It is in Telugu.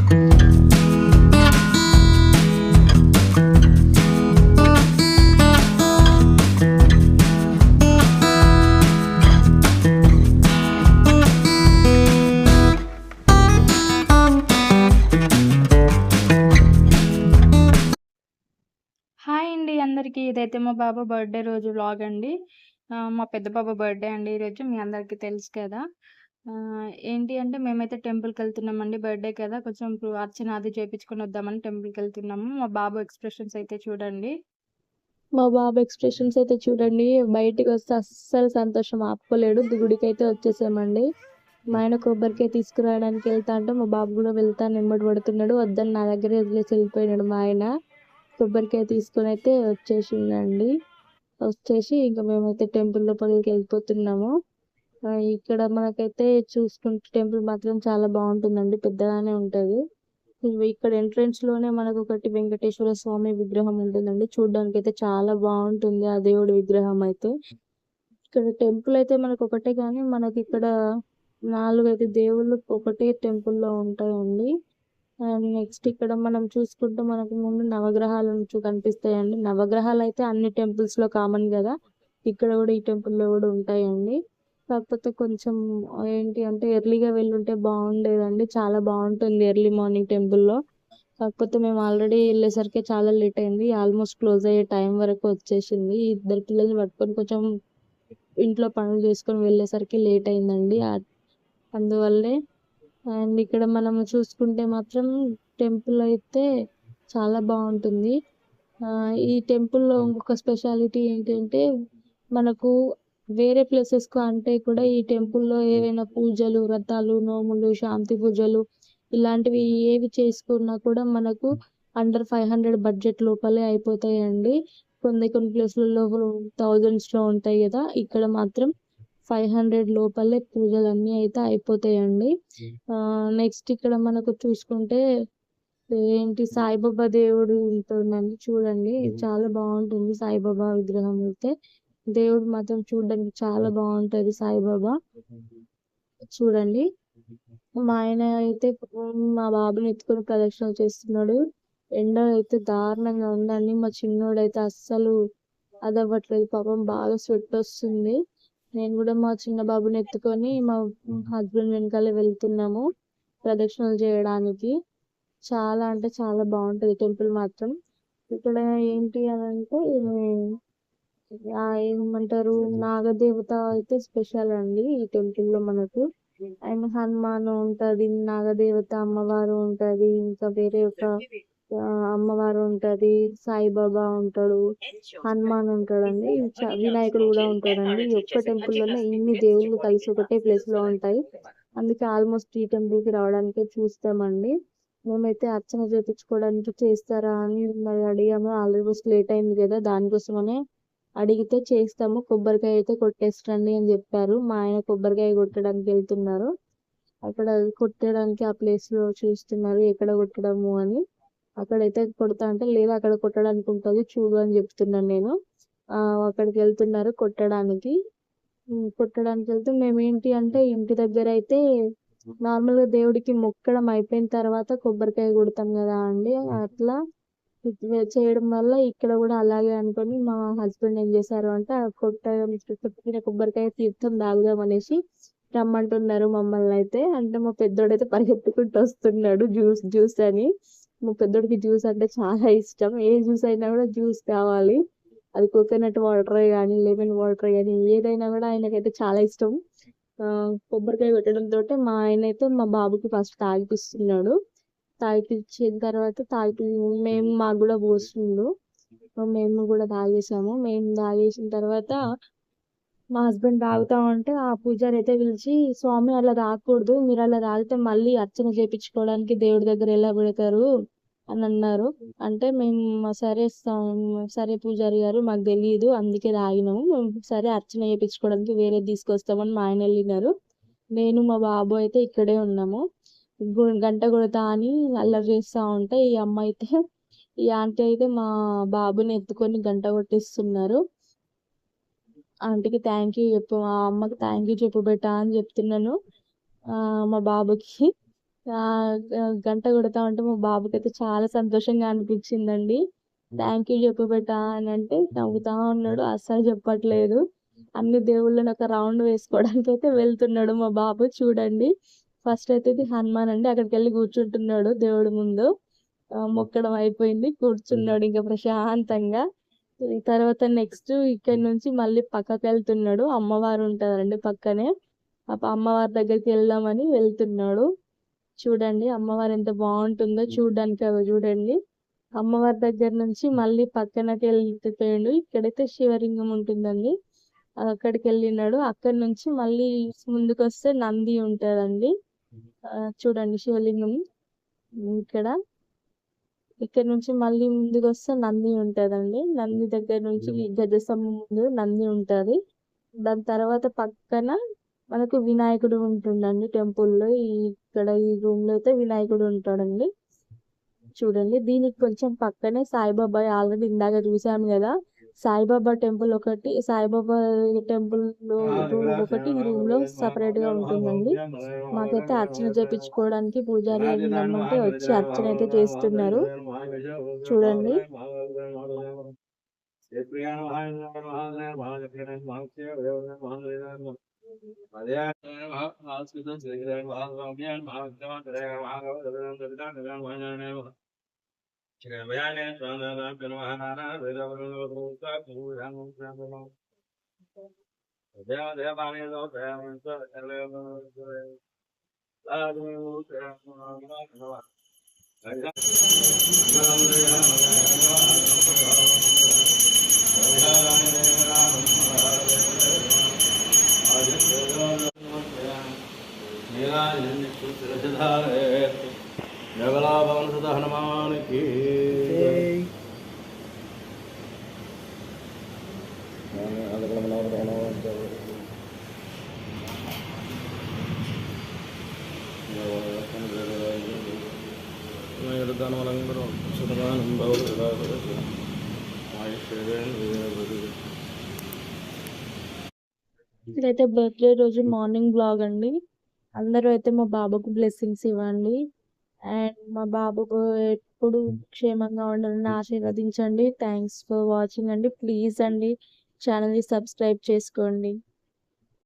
హాయ్ అండి అందరికీ. ఇదైతే మా బాబు బర్త్‌డే రోజు వ్లాగ్ అండి. మా పెద్ద బాబు బర్త్‌డే అండి ఈరోజు. మీ అందరికీ తెలుసు కదా! ఏంటి అంటే మేమైతే టెంపుల్‌కెళ్తున్నామండి. బర్త్‌డే కదా! కొంచెం ఇప్పుడు అర్చన అది చేపించుకొని వద్దామని టెంపుల్‌కెళ్తున్నాము. మా బాబు ఎక్స్‌ప్రెషన్స్ అయితే చూడండి. బయటికొస్తే అస్సలు సంతోషం ఆపుకోలేడు. గుడికైతే వచ్చేసామండి. మా ఆయన కొబ్బరికాయ తీసుకురావడానికి వెళ్తా అంటే మా బాబు కూడా వెళ్తాను ఎమ్మటి పడుతున్నాడు. వద్దని నా దగ్గరే వదిలేసి వెళ్ళిపోయినాడు మా ఆయన. కొబ్బరికాయ తీసుకొని అయితే వచ్చేసిందండి. వచ్చేసి ఇంకా మేమైతే టెంపుల్ లోపలికి వెళ్ళిపోతున్నాము. ఇక్కడ మనకైతే చూసుకుంటే టెంపుల్ మాత్రం చాలా బాగుంటుందండి. పెద్దగానే ఉంటది. ఇక్కడ ఎంట్రన్స్ లోనే మనకు ఒకటి వెంకటేశ్వర స్వామి విగ్రహం ఉంటుందండి. చూడడానికి అయితే చాలా బాగుంటుంది ఆ దేవుడి విగ్రహం అయితే. ఇక్కడ టెంపుల్ అయితే మనకు ఒకటే కానీ మనకి ఇక్కడ 4, 5 దేవుళ్ళు ఒకటే టెంపుల్లో ఉంటాయండి. అండ్ నెక్స్ట్ ఇక్కడ మనం చూసుకుంటే మనకు ముందు నవగ్రహాలు కనిపిస్తాయండి. నవగ్రహాలు అయితే అన్ని టెంపుల్స్ లో కామన్ కదా, ఇక్కడ కూడా ఈ టెంపుల్లో కూడా ఉంటాయండి. కాకపోతే కొంచెం ఏంటి అంటే ఎర్లీగా వెళ్ళుంటే బాగుండేదండి. చాలా బాగుంటుంది ఎర్లీ మార్నింగ్ టెంపుల్లో. కాకపోతే మేము ఆల్రెడీ వెళ్ళేసరికి చాలా లేట్ అయింది. ఆల్మోస్ట్ క్లోజ్ అయ్యే టైం వరకు వచ్చేసింది. ఇద్దరు పిల్లల్ని పట్టుకొని కొంచెం ఇంట్లో పనులు చేసుకొని వెళ్ళేసరికి లేట్ అయిందండి. అందువల్లే. అండ్ ఇక్కడ మనం చూసుకుంటే మాత్రం టెంపుల్ అయితే చాలా బాగుంటుంది. ఈ టెంపుల్లో ఇంకొక స్పెషాలిటీ ఏంటంటే మనకు వేరే ప్లేసెస్కు అంటే కూడా ఈ టెంపుల్లో ఏవైనా పూజలు, వ్రతాలు, నోములు, శాంతి పూజలు ఇలాంటివి ఏవి చేసుకున్నా కూడా మనకు అండర్ 500 బడ్జెట్ లోపలే అయిపోతాయండి. కొన్ని ప్లేస్లలో థౌజండ్స్లో ఉంటాయి కదా, ఇక్కడ మాత్రం 500 లోపలే పూజలన్నీ అయితే అయిపోతాయండి. నెక్స్ట్ ఇక్కడ మనకు చూసుకుంటే ఏంటి సాయిబాబా దేవుడు ఉంటుందండి. చూడండి చాలా బాగుంటుంది సాయిబాబా విగ్రహం అయితే. దేవుడు మాత్రం చూడడానికి చాలా బాగుంటది సాయిబాబా. చూడండి మా ఆయన అయితే మా బాబుని ఎత్తుకొని ప్రదక్షిణలు చేస్తున్నాడు. ఎండ అయితే దారుణంగా ఉందండి. మా చిన్నోడు అయితే అస్సలు అదవ్వట్లేదు పాపం, బాగా స్వెట్ వస్తుంది. నేను కూడా మా చిన్న బాబుని ఎత్తుకొని మా హస్బెండ్ వెనకాలే వెళ్తున్నాము ప్రదక్షిణలు చేయడానికి. చాలా అంటే చాలా బాగుంటది టెంపుల్ మాత్రం. ఇక్కడ ఏంటి అని అంటే ఏమంటారు, నాగదేవత అయితే స్పెషల్ అండి ఈ టెంపుల్లో మనకు. అండ్ హనుమాన్ ఉంటది, నాగదేవత అమ్మవారు ఉంటది, ఇంకా వేరే ఒక అమ్మవారు ఉంటది, సాయిబాబా ఉంటాడు, హనుమాన్ ఉంటాడండి, వినాయకుడు కూడా ఉంటాడండి. ఈ ఒక్క టెంపుల్ లోనే ఇన్ని దేవుళ్ళు కలిసి ఒకటే ప్లేస్ లో ఉంటాయి. అందుకే ఆల్మోస్ట్ ఈ టెంపుల్ కి రావడానికే చూస్తామండి. మేమైతే అర్చన చేపించుకోవడానికి చేస్తారా అని మరి అడిగాము. ఆల్మోస్ట్ లేట్ అయింది కదా, దానికోసమనే అడిగితే చేస్తాము, కొబ్బరికాయ అయితే కొట్టేస్తాండి అని చెప్పారు. మా ఆయన కొబ్బరికాయ కొట్టడానికి వెళ్తున్నారు. అక్కడ కొట్టడానికి ఆ ప్లేస్ లో చూస్తున్నారు ఎక్కడ కొట్టడము అని. అక్కడైతే కొడతా అంటే లేదు అక్కడ కొట్టడానికి ఉంటుంది చూడు అని చెప్తున్నాను నేను. అక్కడికి వెళ్తున్నారు కొట్టడానికి. కొట్టడానికి వెళ్తే మేమేంటి అంటే ఇంటి దగ్గర అయితే నార్మల్ గా దేవుడికి మొక్కడం అయిపోయిన తర్వాత కొబ్బరికాయ కొడతాం కదా అండి, అట్లా చేయడం వల్ల ఇక్కడ కూడా అలాగే అనుకొని మా హస్బెండ్ ఏం చేశారు అంటే కొట్టిన కొబ్బరికాయ తీర్థం తాగుదాం అనేసి రమ్మంటున్నారు మమ్మల్ని అయితే. అంటే మా పెద్దోడైతే పరిగెత్తుకుంటూ వస్తున్నాడు జ్యూస్ జ్యూస్ అని. మా పెద్దోడికి జ్యూస్ అంటే చాలా ఇష్టం. ఏ జ్యూస్ అయినా కూడా జ్యూస్ కావాలి. అది కోకోనట్ వాటర్ కానీ లెమన్ వాటర్ కానీ ఏదైనా కూడా ఆయనకైతే చాలా ఇష్టం. కొబ్బరికాయ పెట్టడంతో మా ఆయన అయితే మా బాబుకి ఫస్ట్ తాగిపిస్తున్నాడు. తాగిపించిన తర్వాత మేము మాకు కూడా పోస్తుండు. మేము కూడా తాగేసాము. మేము తాగేసిన తర్వాత మా హస్బెండ్ తాగుతా ఉంటే ఆ పూజారి అయితే పిలిచి, స్వామి అలా తాగకూడదు, మీరు అలా తాగితే మళ్ళీ అర్చన చేపించుకోవడానికి దేవుడి దగ్గర ఎలా పెడతారు అని అన్నారు. అంటే మేము సరే పూజారి గారు మాకు తెలియదు అందుకే తాగినాము, మేము సరే అర్చన చేయించుకోవడానికి వేరే తీసుకొస్తామని మా ఆయన వెళ్ళినారు. నేను మా బాబు అయితే ఇక్కడే ఉన్నాము. గంట కొడతా అని అల్లరి చేస్తా ఉంటే ఈ ఆంటీ అయితే మా బాబుని ఎత్తుకొని గంట కొట్టిస్తున్నారు. ఆంటీకి థ్యాంక్ యూ చెప్పు, మా అమ్మకి థ్యాంక్ యూ చెప్పు బెటా అని చెప్తున్నాను మా బాబుకి. గంట కొడతా ఉంటే మా బాబుకైతే చాలా సంతోషంగా అనిపించిందండి. థ్యాంక్ యూ చెప్పు బేటా అని అంటే నవ్వుతా ఉన్నాడు. అస్సలు చెప్పట్లేదు. అన్ని దేవుళ్ళని ఒక రౌండ్ వేసుకోవడానికి అయితే వెళ్తున్నాడు మా బాబు. చూడండి, ఫస్ట్ అయితే ఇది హనుమాన్ అండి. అక్కడికి వెళ్ళి కూర్చుంటున్నాడు దేవుడి ముందు. మొక్కడం అయిపోయింది, కూర్చున్నాడు ఇంకా ప్రశాంతంగా. ఈ తర్వాత నెక్స్ట్ ఇక్కడ నుంచి మళ్ళీ పక్కకి వెళ్తున్నాడు. అమ్మవారు ఉంటారండి పక్కనే. అమ్మవారి దగ్గరికి వెళ్దామని వెళ్తున్నాడు. చూడండి అమ్మవారు ఎంత బాగుంటుందో చూడడానికి. అవి చూడండి, అమ్మవారి దగ్గర నుంచి మళ్ళీ పక్కనకి వెళ్ళిపోయాడు. ఇక్కడైతే శివలింగం ఉంటుందండి, అక్కడికి వెళ్ళినాడు. అక్కడి నుంచి మళ్ళీ ముందుకు వస్తే నంది ఉంటుందండి. చూడండి శివలింగం ఇక్కడ. ఇక్కడ నుంచి మళ్ళీ ముందుకు వస్తే నంది ఉంటుందండి. నంది దగ్గర నుంచి గజస్తంభం ముందు నంది ఉంటుంది. దాని తర్వాత పక్కన మనకు వినాయకుడు ఉంటుండండి టెంపుల్లో. ఇక్కడ ఈ రూమ్ లో అయితే వినాయకుడు ఉంటాడండి. చూడండి, దీనికి కొంచెం పక్కనే సాయిబాబా ఆల్రెడీ ఇందాక చూసాము కదా. సాయిబాబా టెంపుల్ ఒకటి, సాయిబాబా టెంపుల్ రూమ్ ఒకటి ఈ రూమ్ లో సపరేట్ గా ఉంటుందండి. మాకైతే అర్చన చేపించుకోవడానికి పూజారి రమ్మంటే వచ్చి అర్చన అయితే చేస్తున్నారు. చూడండి, హనుమాన్ కి ఇదైతే బర్త్డే రోజు మార్నింగ్ బ్లాగ్ అండి. అందరూ అయితే మా బాబుకు బ్లెస్సింగ్స్ ఇవ్వండి. అండ్ మా బాబుకు ఎప్పుడు క్షేమంగా ఉండాలని ఆశీర్వదించండి. థ్యాంక్స్ ఫర్ వాచింగ్ అండి. ప్లీజ్ అండి ఛానల్ని సబ్స్క్రైబ్ చేసుకోండి.